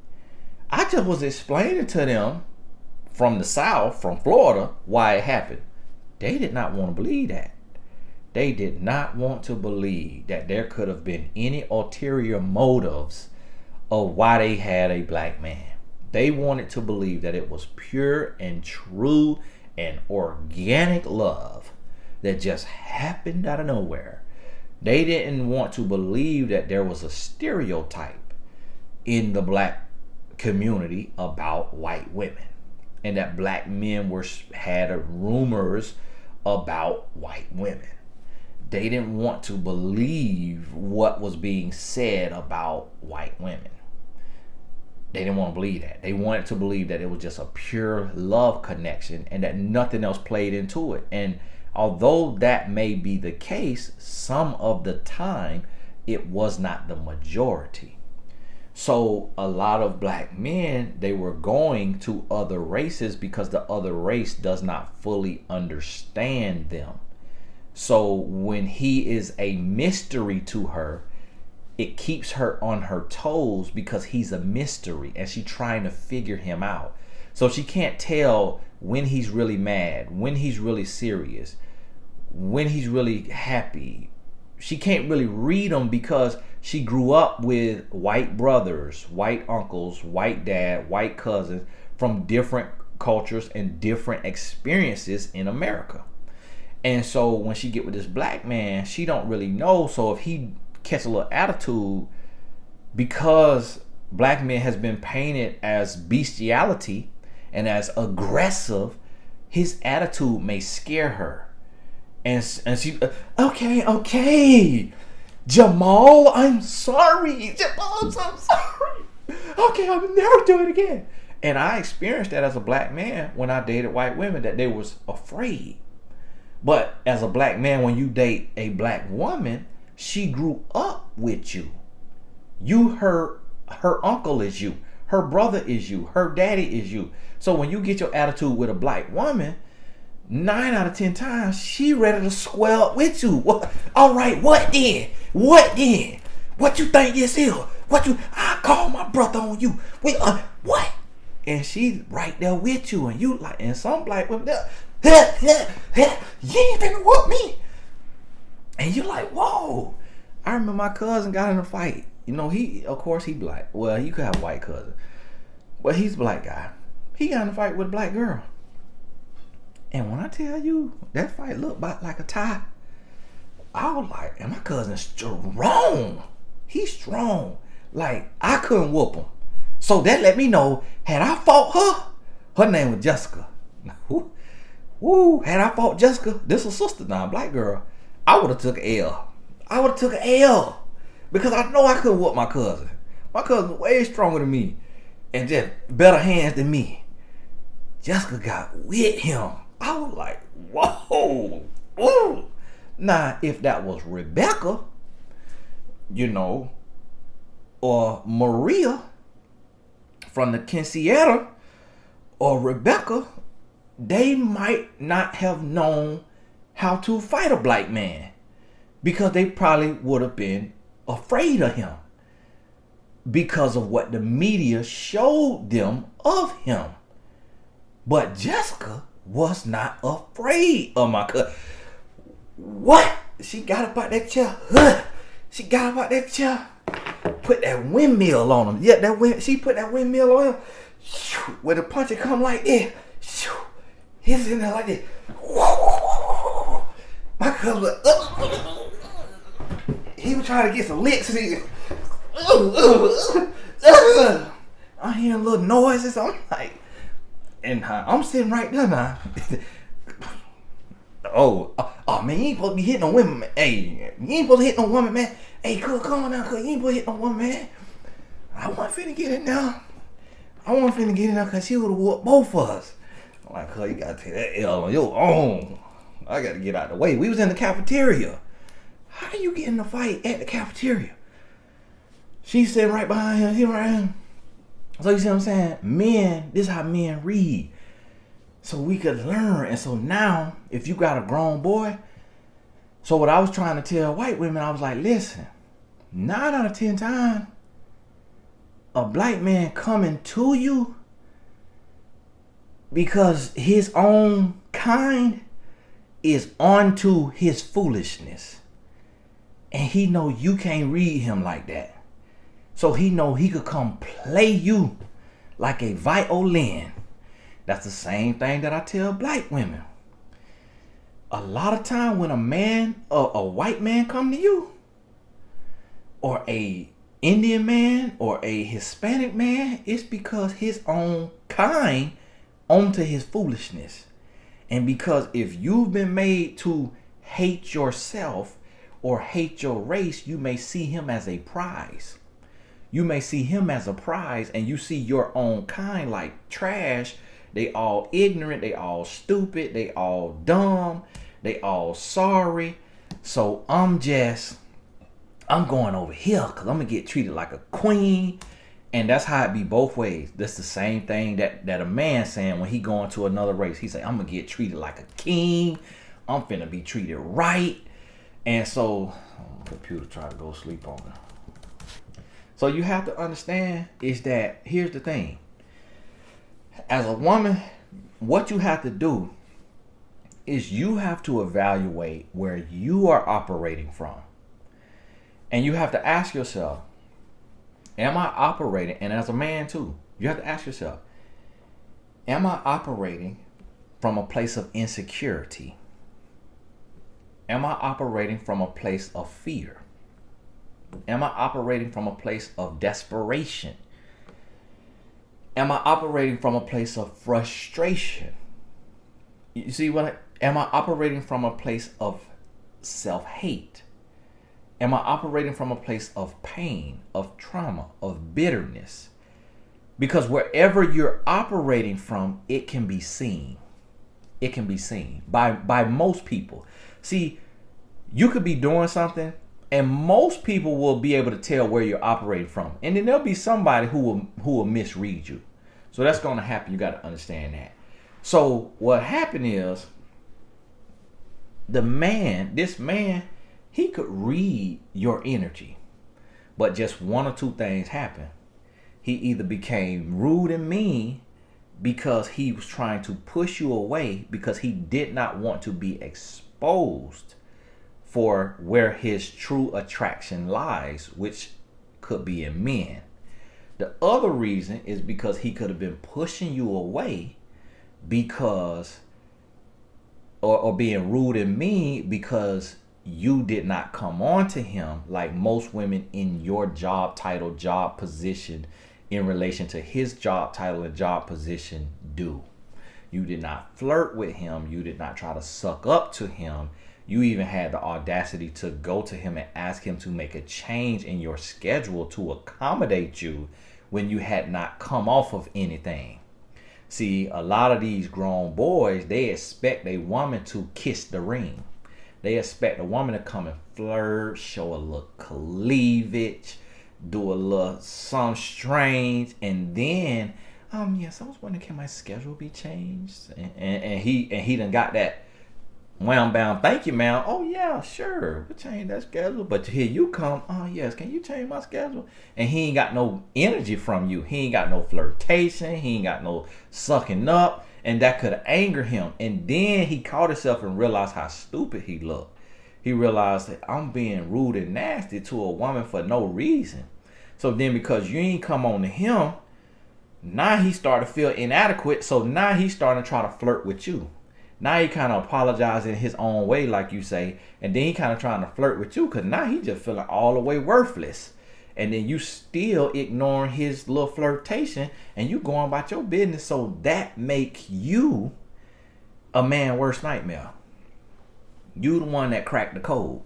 I just was explaining to them from the South, from Florida, why it happened. They did not want to believe that. They did not want to believe that there could have been any ulterior motives of why they had a black man. They wanted to believe that it was pure and true and organic love that just happened out of nowhere. They didn't want to believe that there was a stereotype in the black community about white women, and that black men had rumors about white women. They didn't want to believe what was being said about white women. They didn't want to believe that. They wanted to believe that it was just a pure love connection and that nothing else played into it. And although that may be the case, some of the time it was not the majority. So a lot of black men, they were going to other races because the other race does not fully understand them. So when he is a mystery to her, it keeps her on her toes because he's a mystery and she's trying to figure him out. So she can't tell when he's really mad, when he's really serious, when he's really happy. She can't really read him because she grew up with white brothers, white uncles, white dad, white cousins from different cultures and different experiences in America. And so when she get with this black man, she don't really know. So if he catch a little attitude, because black men has been painted as bestiality and as aggressive, his attitude may scare her. And she, okay, Jamal, I'm sorry. Jamal, I'm so sorry. Okay, I'll never do it again. And I experienced that as a black man when I dated white women, that they was afraid. But as a black man, when you date a black woman, she grew up with you. Her uncle is you. Her brother is you. Her daddy is you. So when you get your attitude with a black woman, 9 out of 10 times, she ready to square up with you. What? All right, what then? What then? What you think this is? I call my brother on you. What? And she's right there with you. And you like, and some black women, you ain't finna whoop me. And you're like, whoa. I remember my cousin got in a fight. You know, of course he black. Well, you could have a white cousin, but he's a black guy. He got in a fight with a black girl. And when I tell you, that fight looked like a tie, I was like, and my cousin's strong. He's strong. Like, I couldn't whoop him. So that let me know, had I fought her name was Jessica. Had I fought Jessica, this is a sister now, a black girl, I would have took an L. Because I know I could whoop my cousin. My cousin was way stronger than me and just better hands than me. Jessica got with him. I was like, whoa. Ooh. Now, if that was Rebecca, or Maria from the Quinceañera, or Rebecca, they might not have known how to fight a black man because they probably would have been afraid of him because of what the media showed them of him. But Jessica was not afraid of my cousin. What? She got up out that chair. She got up out that chair. Put that windmill on him. Yeah, she put that windmill on him. Where the puncher come like this. He's in there like this. My cousin was he was trying to get some licks. I'm hearing little noises. I'm like, and I'm sitting right there now. Oh man, you ain't supposed to be hitting no women, man. Hey, you ain't supposed to hit no woman, man. Hey, come on now, cuz you ain't supposed to hit no woman, man. I wasn't finna get in there. Cause she would have whooped both of us. I'm like, cuz you gotta take that L on your own. I gotta get out of the way. We was in the cafeteria. How you get in the fight at the cafeteria? She's sitting right behind him. He right him. So you see what I'm saying? Men, this is how men read. So we could learn. And so now, if you got a grown boy, so what I was trying to tell white women, I was like, listen, 9 out of 10 times, a black man coming to you because his own kind is onto his foolishness. And he know you can't read him like that. So he know he could come play you like a violin. That's the same thing that I tell black women. A lot of time when a white man come to you, or a Indian man or a Hispanic man, it's because his own kind onto his foolishness. And because if you've been made to hate yourself or hate your race, you may see him as a prize. You may see him as a prize, and you see your own kind like trash. They all ignorant, they all stupid, they all dumb, they all sorry. So I'm going over here because I'm gonna get treated like a queen. And that's how it be both ways. That's the same thing that a man saying when he going to another race. He say, I'm gonna get treated like a king. I'm finna be treated right. And so computer tried to go sleep on me. So you have to understand is that here's the thing. As a woman, what you have to do is you have to evaluate where you are operating from. And you have to ask yourself, am I operating? And as a man too, you have to ask yourself, am I operating from a place of insecurity? Am I operating from a place of fear? Am I operating from a place of desperation? Am I operating from a place of frustration? You see am I operating from a place of self-hate? Am I operating from a place of pain, of trauma, of bitterness? Because wherever you're operating from, it can be seen. It can be seen by most people. See, you could be doing something and most people will be able to tell where you're operating from. And then there'll be somebody who will misread you. So that's going to happen. You got to understand that. So what happened is this man, he could read your energy, but just one or two things happened. He either became rude and mean because he was trying to push you away because he did not want to be exposed for where his true attraction lies, which could be in men. The other reason is because he could have been pushing you away because or being rude and mean because you did not come on to him like most women in your job title, job position in relation to his job title and job position do. You did not flirt with him. You did not try to suck up to him. You even had the audacity to go to him and ask him to make a change in your schedule to accommodate you when you had not come off of anything. See, a lot of these grown boys, they expect a woman to kiss the ring. They expect a woman to come and flirt, show a little cleavage, do a little some strange, and then, yes, I was wondering, can my schedule be changed? And he done got that wham bam, thank you, ma'am. Oh yeah, sure, we'll change that schedule. But here you come, oh yes, can you change my schedule? And he ain't got no energy from you. He ain't got no flirtation. He ain't got no sucking up, and that could anger him. And then he caught himself and realized how stupid he looked. He realized that I'm being rude and nasty to a woman for no reason. So then because you ain't come on to him, now he started to feel inadequate. So now he's starting to try to flirt with you. Now he kind of apologizing in his own way, like you say, and then he kind of trying to flirt with you because now he just feeling all the way worthless. And then you still ignoring his little flirtation and you going about your business. So that make you a man worst nightmare. You the one that cracked the code.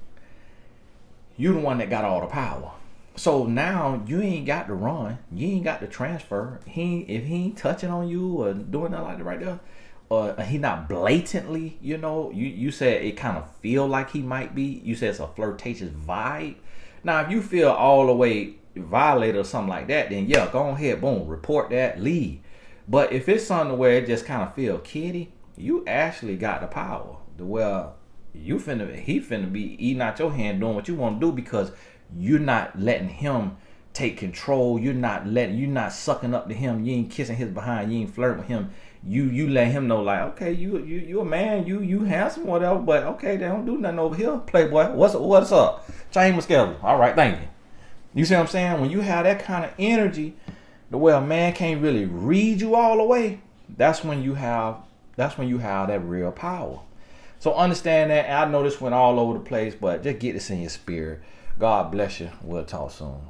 You the one that got all the power. So now you ain't got to run. You ain't got to transfer. If he ain't touching on you or doing that like that right there, or he not blatantly, you said it kind of feel like he might be. You said it's a flirtatious vibe. Now, if you feel all the way violated or something like that, then yeah, go ahead, boom, report that, leave. But if it's something where it just kind of feel kiddie, you actually got the power. Well, he finna be eating out your hand doing what you want to do because you're not letting him take control. You're not sucking up to him. You ain't kissing his behind. You ain't flirting with him. You let him know like, okay, you a man, you handsome, whatever, but okay, they don't do nothing over here, playboy. What's up? Change my schedule. All right, thank you. You see what I'm saying? When you have that kind of energy, the way a man can't really read you all the way, that's when you have that real power. So understand that. And I know this went all over the place, but just get this in your spirit. God bless you. We'll talk soon.